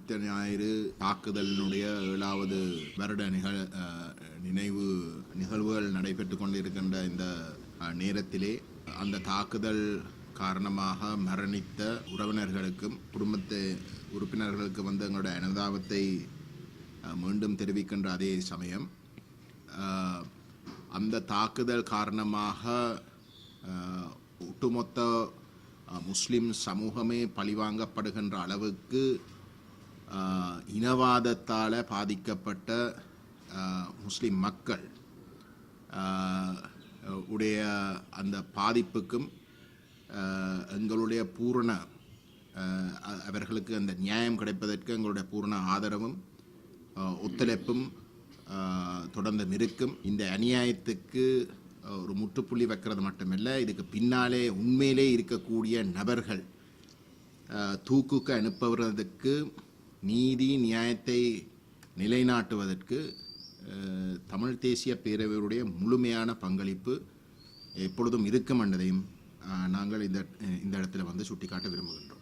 ஆதித்த ஞாயிறு தாக்குதலினுடைய 7வது வருட நினைவு நிகழ்வுகள் நடைபெற்று கொண்டிருக்கின்ற இந்த நேரத்திலே அந்த தாக்குதல் காரணமாக மரணித்த உறவினர்களுக்கும் குடும்பத்தை உறுப்பினர்களுக்கு வந்து எங்களுடைய அனுதாபத்தை மீண்டும் தெரிவிக்கின்ற அதே சமயம் அந்த தாக்குதல் காரணமாக ஒட்டுமொத்த முஸ்லிம் சமூகமே பழிவாங்கப்படுகின்ற அளவுக்கு இனவாதத்தால் பாதிக்கப்பட்ட முஸ்லிம் மக்கள் உடைய அந்த பாதிப்புக்கும் எங்களுடைய பூரண அவர்களுக்கு அந்த நியாயம் கிடைப்பதற்கு எங்களுடைய பூரண ஆதரவும் ஒத்துழைப்பும் தொடர்ந்து இருக்கும். இந்த அநியாயத்துக்கு ஒரு முற்றுப்புள்ளி வைக்கிறது மட்டுமல்ல, இதுக்கு பின்னாலே உண்மையிலே இருக்கக்கூடிய நபர்கள் தூக்குக்கு அனுப்புவதற்கு நீதி நியாயத்தை நிலைநாட்டுவதற்கு தமிழ் தேசிய பேரவையுடைய முழுமையான பங்களிப்பு எப்பொழுதும் இருக்கும் என்பதையும் நாங்கள் இந்த இடத்துல வந்து சுட்டிக்காட்ட விரும்புகின்றோம்.